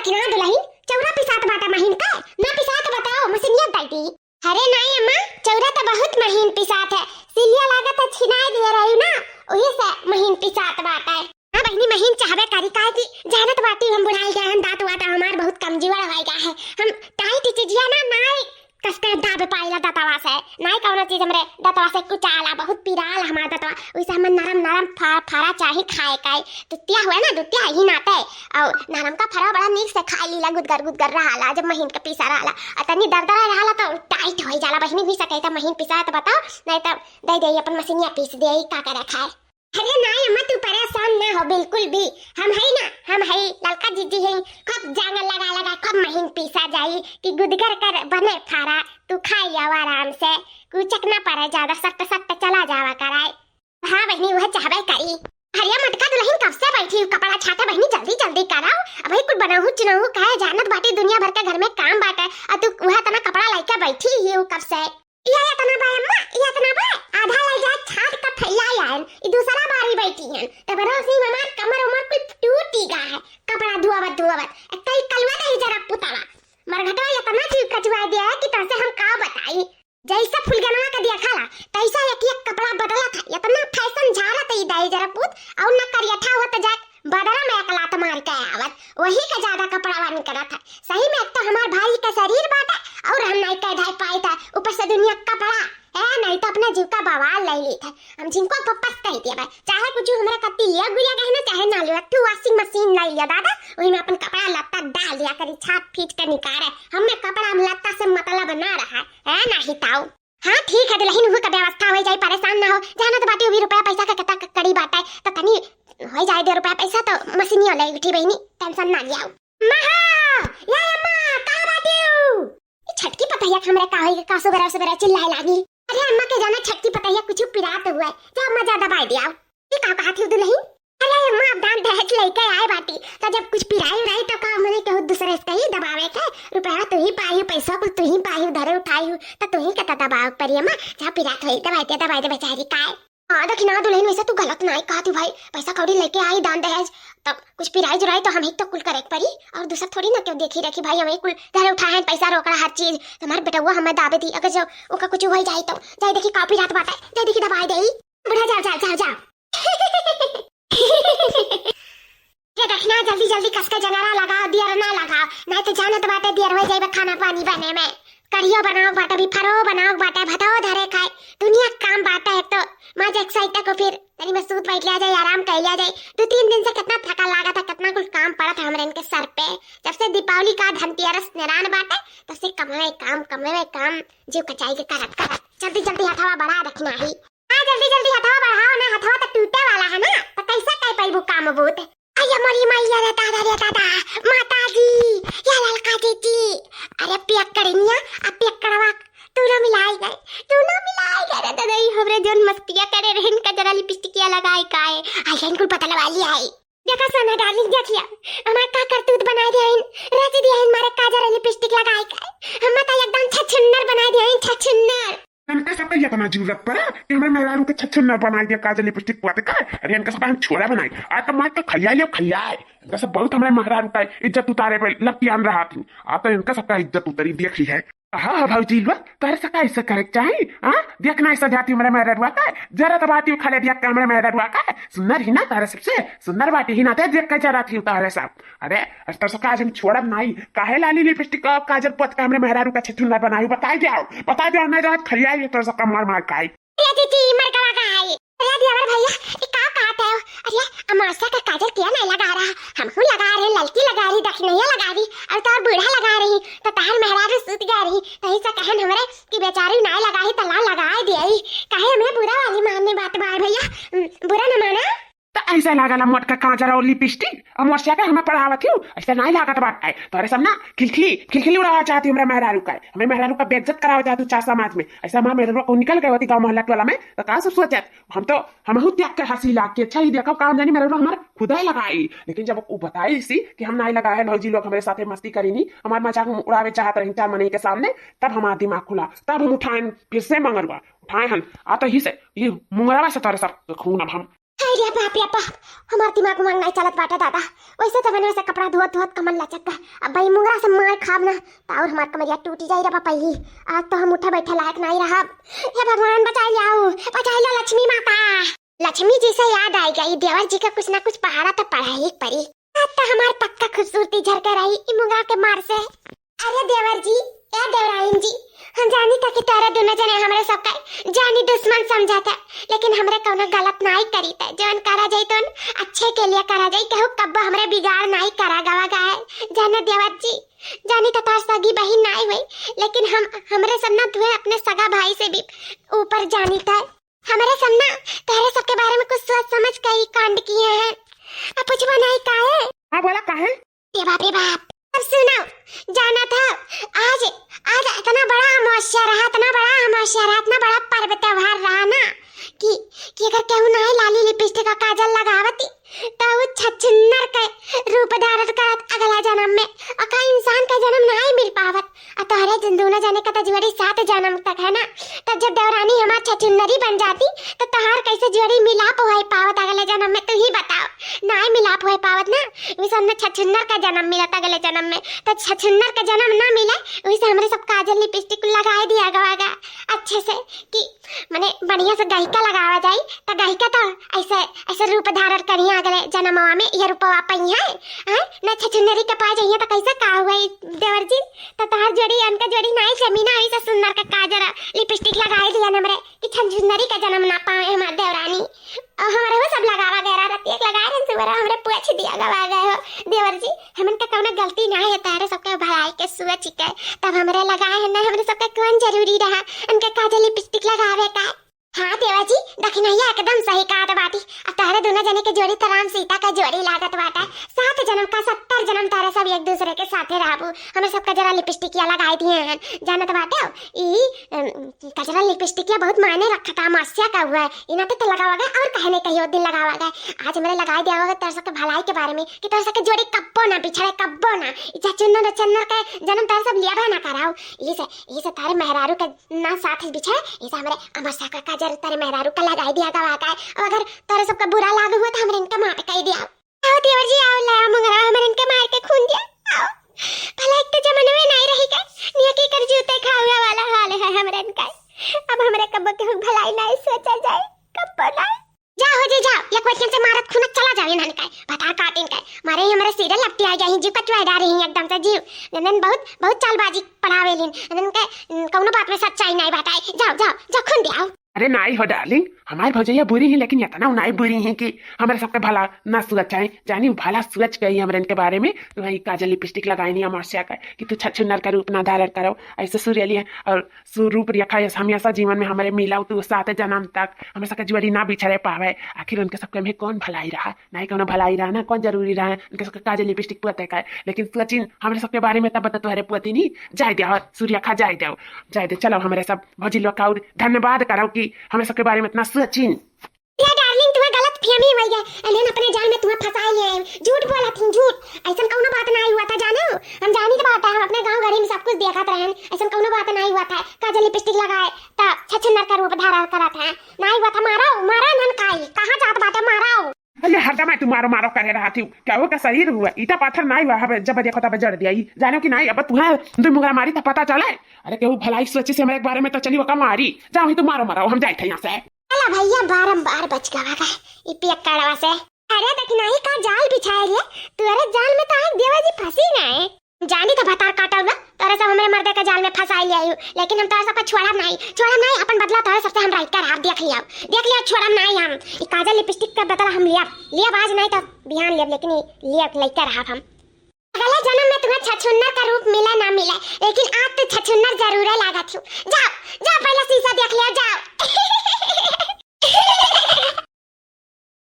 दखिना दुलही चौरा पिसात बाटा महीन का ना पिसात बताओ मसिनिया दाईती। अरे नहीं अम्मा चौरा तो बहुत महीन पिसात है, सिलिया लागत है छिनाई दे रही ना वही से महीन पिसात बाटा है। हां बहनी महीन चाहबे करी काहे की जानत बाटी हम बुढ़ाई गए हम दांत वाटा हमार बहुत कमजोर हो गया है, हम टाइट चीजिया ना नाई कसके दाबे पाइला दतवा से नाई कौनो चीज हमरे दतवा से कुचाला बहुत पिराल हमार दतवा वैसे हम नरम नरम फारा चाहे खाए काई दुतिया हुए ना दुतिया ही नाते और नरम का फरा बड़ा नीक से खा लीला गुदगर रहाला जब महीन का पिसा रहाला अतनी दरदरा रहाला तो टाइट हो जाला बहनी भी सके त महीन पिसा त बताओ नहीं त दे दे अपन मशीनिया पीस दे का करे खाए। अरे नहीं अम्मा तू परेशान ना हो बिल्कुल भी, हम है ललका जीजी है खूब जांग लगा खूब महीन पीसा जाई कि गुदगर कर बने फारा तू खाई जाओ आराम से कुचक ना पड़े ज्यादा सख्त चला जावा कराए। हाँ बहनी वह चाहबे करी। हरिया मटका दुल्हन कब से बैठी कपड़ा छाता बहनी जल्दी कराओ अब भाई कुछ बनाहू चुनाहू कहे जानत बाटी दुनिया भर के घर में काम बाटे और तू वह तना कपड़ा लेके बैठी ही कब से या तना बा अम्मा या तना बा आधा ले जा छात का फैला यार ई दूसरा बारी बैठी है तब रोसी ममा कमर उमर कुछ टूटी गा है कपड़ा धुआवत कई कलवा नहीं जरा पुतावा मरघटवा या तना चीज कचवा दिया है कि तसे हम का बताई जैसा फुलगनवा का दिया खाला तैसा एक कपड़ा बदला था या तना फैशन झारा तई दाई जरा पुत और न करिया था होत जा बदला में एक लात मार के आवत वही का ज्यादा कपड़ा वानी करा था सही में एक तो हमार भाई का शरीर बाटा और हम नहीं कह ढाई पाई था ऊपर से दुनिया कपड़ा है नहीं तो अपने जीव का बवाल ले ली था हम जिनको पप्पस कह दिया भाई चाहे कुछ हमरा कत्ती लिया गुड़िया कहना चाहे ना लिया तू वॉशिंग मशीन ले लिया दादा वही में अपन कपड़ा लत्ता डाल दिया करी छाप खींच कर निकाले हमें कपड़ा लत्ता से मतलब बना रहा है नहीं ताऊ। हाँ ठीक है दुल्हन हुई का व्यवस्था हो जाए परेशान ना हो जाना तो बाटी भी रुपया पैसा का कता कड़ी बाटा है तो तनी हो जाए 2 रुपया पैसा तो मशीनिया ले उठी बहनी टेंशन ना लिया महा या अम्मा का बाटी छटकी पतैया हमरे का होई का सुबह चिल्लाए लागी। अरे अम्मा के जाना छटकी पतैया कुछ पिरात हुआ है जब मजा दबाई दिया ये का कहा थी दुल्हन। अरे अम्मा अब दान दहेज लेके आए बाटी तो जब कुछ पिराई रही तो का मैंने कहू दूसरे से ही दबावे के रुपया तू ही पाई पैसा को तू ही पाई उधर उठाई हो तो तू ही कता दबाव परी अम्मा जब पिरात होई दबाई दे बेचारी काय। हाँ दखिना दुल्हन वैसे तू गलत नहीं कहा तू भाई पैसा कौड़ी लेके आई दान दहेज तब कुछ पिराई जुराई तो हम ही तो कुल करे परी और दूसरा थोड़ी ना क्यों देखी रखी भाई हमें कुल घर उठाए पैसा रोकड़ा हर चीज तुम्हारे बेटा हुआ हमें दावे दी अगर जो ओका कुछ हो जाए तो जाए देखी कॉपी रात बाटा जाए देखी दबाई दे बुढ़ा जाओ ये देखना जल्दी कस के जनारा लगाओ दियर ना लगाओ नहीं तो जानत बाटे दियर हो जाए खाना पानी बने में कढ़ियो बनाओ बाटा भी फरो बनाओ बाटा भताओ धरे खाए दुनिया काम बाटा है तो मां एक्साइट को फिर तनी में सूत बैठ लिया जाए आराम कर लिया जाए 2-3 दिन से कितना थका लगा था कितना कुछ काम पड़ा था हमारे इनके सर पे जब से दीपावली का धनतेरस निरान बाटे तब से कमाए काम जीव कचाई के करत जल्दी हथवा बढ़ा रखना ही। हां जल्दी हथवा बढ़ाओ ना हथवा तो टूटे वाला है ना तो कैसे कह पाइबू काम बूत अया मरी मैया रे दादा माता जी या ललका जीजी अरे पियक करेनिया अब पियक करवा तू ना मिलाई गए रे दादा हमरे जोन मस्तिया करे रहन का जरा लिपस्टिकिया लगाई काए आई इनको पता लगा लिया है देखा सोना डार्लिंग देख लिया हमार का करतूत बना दिया इन रच दिया इन मारे काजर लिपस्टिक लगाई काए हम तो एकदम छछुन्नर बना दिया इन छछुन्नर इनका सबका ये करना जरूरत पड़ा कि हमें मेहरारू के छछुन्नर बना दिया काजल लिपस्टिक पुआते का अरे इनका सब हम छोड़ा बनाई आज तो मार के खलियाई इनका सब बहुत हमारे मेहरारू का इज्जत उतारे पे लपटी आन रहा थी आता इनका सबका इज्जत उतरी देखी है। हाँ भाजी तारे सका ऐसा करे चाहिए हाँ देखना ऐसा जाती हमारे मेहरुआ का जरा तो बाती खा ले दिया हमारे मेहरुआ का सुंदर ही ना तारे सबसे सुंदर बाटी ही ना थे देख कर जरा थी तारे सब अरे तो सका आज हम छोड़ा नहीं काहे लाली लिपस्टिक काजल पत का हमारे मेहरारू का छछुन्नर बनाई बता दिया नहीं तो खलियाई तो सबका मार खाई अमावस्या का काजल किया नहीं लगा रहा हमहू लगा रहे ललकी लगा रही दखनिया लगा रही और तार बूढ़ा लगा रही तो तार मेहरारू सूत गया रही तही से कहन हमरे कि बेचारी ना लगाई तला लगाए दियई काहे हमें बुरा वाली मानने बात बार भैया बुरा न माना तो ऐसा लागला मोटका काजल और लिपस्टिक अमावस्या का हमें पढ़ावत हूँ ऐसा नहीं लागत बात है तो सब ना खिलखिली उड़ावा चाहती हमारे मेहरारू का हमें मेहरारू का बेइज्जत करावा चाहती चार समाज में ऐसा हमारे मेहरारू को निकल गए होती गाँव मोहल्ला वाला में तो कहा सब सोचा हम देख के हंसी लाग के अच्छा ही देखो काम जानी मेहरारू हमारे खुदा ही लगाई लेकिन जब वो बताई सी कि हम नहीं लगाए भौजी लोग हमारे साथ मस्ती करी नहीं हमारे मजाक उड़ावे चाहते रही 4 महीने के सामने तब हमारा दिमाग खुला तब हम उठाए फिर से मंगरुआ उठाए हम आता ही से ये मुंगरावा से तारे सब खून अब हम अरे बाप रे बाप, हमार दिमाग उमाग नहीं चलत बाटे दादा। वैसे तो मैंने वैसे कपड़ा धोत धोत कमर लचक गए, अब भाई मुंगरा से मार खाब ना और हमार कमरिया टूटी जाई रे बापा ही। आज तो हम उठे बैठे लायक नहीं रहा। हे भगवान बचाई लो लक्ष्मी माता। लक्ष्मी जी से याद आई गई, देवर जी का कुछ ना कुछ पहाड़ा तो पढ़ा ही पड़ी। आज तो हमार पक्का खूबसूरती झरकर रही इ मुंगरा के मार से। अरे देवर जी, ए देवराइन जी, हम जानी था कि तारा दोनों जने हमारे सबका जानी दुश्मन समझा था, लेकिन हमरे कौनो गलत नहीं करी था। जौन करा जाई तो अच्छे के लिए करा जाई, कहू कब हमरे बिगाड़ नहीं करा गवा गए। जाने देवर जी, जानी तो तार सगी बहन नहीं हुई, लेकिन हमरे सन्ना तुहे अपने सगा भाई से भी ऊपर जानी था। हमारे सन्ना तेरे सबके बारे में कुछ सोच समझ कई कांड किए हैं। अब कुछ नहीं काहे। हाँ बोला काहे? रे बाप, अब सुनो, जाना था आज इतना बड़ा अमावस्या रहा, इतना बड़ा पर्व त्योहार रहा ना कि अगर केहू नहीं लाली लिपस्टिक का काजल लगावती तो वो छछुन्नर के रूप धारण करत अगला जन्म में, और का इंसान का जन्म नहीं मिल पावत। और तोहरे दोनों जाने का तो जोड़ी 7 जन्म तक है ना, तब जब देवरानी हमार छछुन्नरी बन जाती तो तोहार कैसे जोड़ी मिलाप हो पावत अगले जन्म में, तू ही बताओ। नहीं मिलाप हो पावत ना, वैसे हमने छछुन्नर का जन्म मिला अगले जन्म में, तो छछुन्नर का जन्म ना मिला वैसे हमारे सब काजल लिपस्टिक लगा दिया गवागा अच्छे से कि माने बढ़िया से गहिका लगावा जाई, तो गहिका तो ऐसे रूप धारण करिया अगले जन्मवा में ये रूपवा पई है। ना छछुन्नरी के पा जाइए तो कैसे का हुआ देवर जी, तो तोहर जोड़ी अनका जोड़ी नहीं जमीना ऐसा सुंदर का काजल लिपस्टिक लगाई दिया हमरे कि छछुन्नरी का जन्म ना पाए हमार देवरानी। और हमारे वो सब लगावा गया रहती एक लगा रहे से हमरे पूछ दिया गवा गए हो देवर जी। हमन का कौनो गलती ना है, तारे सबके भलाई के सोच के तब हमरे लगाए है ना, हमरे सबके कौन जरूरी रहा उनके काजल लिपस्टिक लगावे का। हाँ देवा जी, दखिनैया एकदम सही कहा बाटी। अब तारे दोनों जने के जोड़ी तो राम सीता का जोड़ी लागत बाटा। 7 जन्म का 70 जन्म तारे सब एक दूसरे के साथे रहबू। हमें सबका जरा लिपस्टिकिया लगाई दिए हैं, जानत बाटे हो ई कजरा लिपस्टिकिया बहुत मायने रखा था। अमावस्या का हुआ है, इना तो लगावागा और कहने कहीं दिन लगावागा। आज मेरे लगाई दिया होगा तारे सबके भलाई के बारे में कि तारे सबके जोड़ी कब्बो ना पिछड़े, कब्बो ना इच्छा चुन्नर चन्नर का जन्म तारे सब लिया ना कराओ। ये से तारे मेहरारू का ना साथ बिछड़े, इसे हमारे अमावस्या का तारे मेहरारू का लगाई दिया गवा का। और अगर तारे सबका बुरा लागू हुआ तो हमरे इनका मार कह दिया। आओ देवर जी आओ, ले मंगरा हमरे इनके मार के खून दिया। आओ भला एक तो जमाने में नहीं रही का नियकी कर जूते खाऊगा वाला हाल है हमरे इनका। अब हमरे कब के भलाई नहीं सोचा जाए, कब ना जाओ जी जाओ, एक वचन से मारत खून चला जाओ इन्हन का बता काटिन का मारे हमारे सिरे लपटी आ गई, जीव कटवा डा रही एकदम से जीव। नंदन बहुत चालबाजी पढ़ावेलिन, नंदन के कौनो बात में सच्चाई नहीं बताई। जाओ खून दियाओ। अरे नहीं हो डार्लिंग, हमारी भौजैया बुरी है लेकिन इतना नहीं बुरी है कि हमारे सबके भला ना सोच है। जानी भला सोच गई हमारे इनके बारे में, वही काजल लिपस्टिक लगाई अमावस्या का कि तू छछुन्नर का रूप ना धारण करो, ऐसे सूर्यली है और स्वरूप रेखा हमेशा जीवन में हमारे मिला तू 7 जन्म तक हमें सबके जोड़ी ना बिछड़े पावे। आखिर उनके सबके में कौन भलाई रहा, नहीं कौन भलाई रहा ना, कौन जरूरी रहा उनके सबके काजल लिपस्टिक पोते का। लेकिन सोचिन हमारे सबके बारे में तब बता तुम्हारे पोती नहीं जाए दो सूर्यखा जाए दे। चलो हमारे सब भौजी लोग का धन्यवाद करो कि हमें सबके बारे में इतना सोचिन। या डार्लिंग तुम्हें गलत फहमी हुई है, अलेन अपने जाल में तुम्हें फंसा लिए, झूठ बोला थी झूठ। ऐसा कौनो बात नहीं हुआ था, जानो हम जानी तो बात है, हम अपने गांव गड़ी में सब कुछ देखा रहन, ऐसा कौनो बात नहीं हुआ था। काजल लिपस्टिक लगाए तो छछुन्नर का रूप धारण करा था, नहीं हुआ था। मारा नन काई कहां जात बात है, माराओ। अरे हरदम मैं तुम्हारो मारो करे रहा थी, क्या वो का शरीर हुआ ईटा पत्थर नहीं हुआ, जब देखो तब जड़ दिया जानो कि नहीं। अब तुम्हें दो मुगरा मारी था पता चले। अरे केहू भलाई सोचे से हमारे बारे में तो चली वो का मारी, जाओ ही तुम मारो हम जाए थे यहाँ से। अला भैया बारंबार बच गवा का ई पियक्कड़वा से। अरे देखी नहीं का जाल बिछाए रे, तुअरे जाल में तो एक देवा जी फंसी ना जानी तो भतार काटा हुआ तोरे सब हमरे मर्दे के जाल में फंसाई लिया। लेकिन हम तोरे सब छोड़ा नहीं अपन बदला तोरे सबसे हम राइट कर आप देख लिया छोड़ा नहीं। हम ई काजल लिपस्टिक का बदला हम लिया आज नहीं तो बिहान लिया, लेकिन लिया लेकर रहा हम। अगले जन्म में तुम्हें छछुन्नर का रूप मिला ना मिला, लेकिन आज तो छछुन्नर जरूर लगा थी। जाओ पहले शीशा देख लिया जाओ।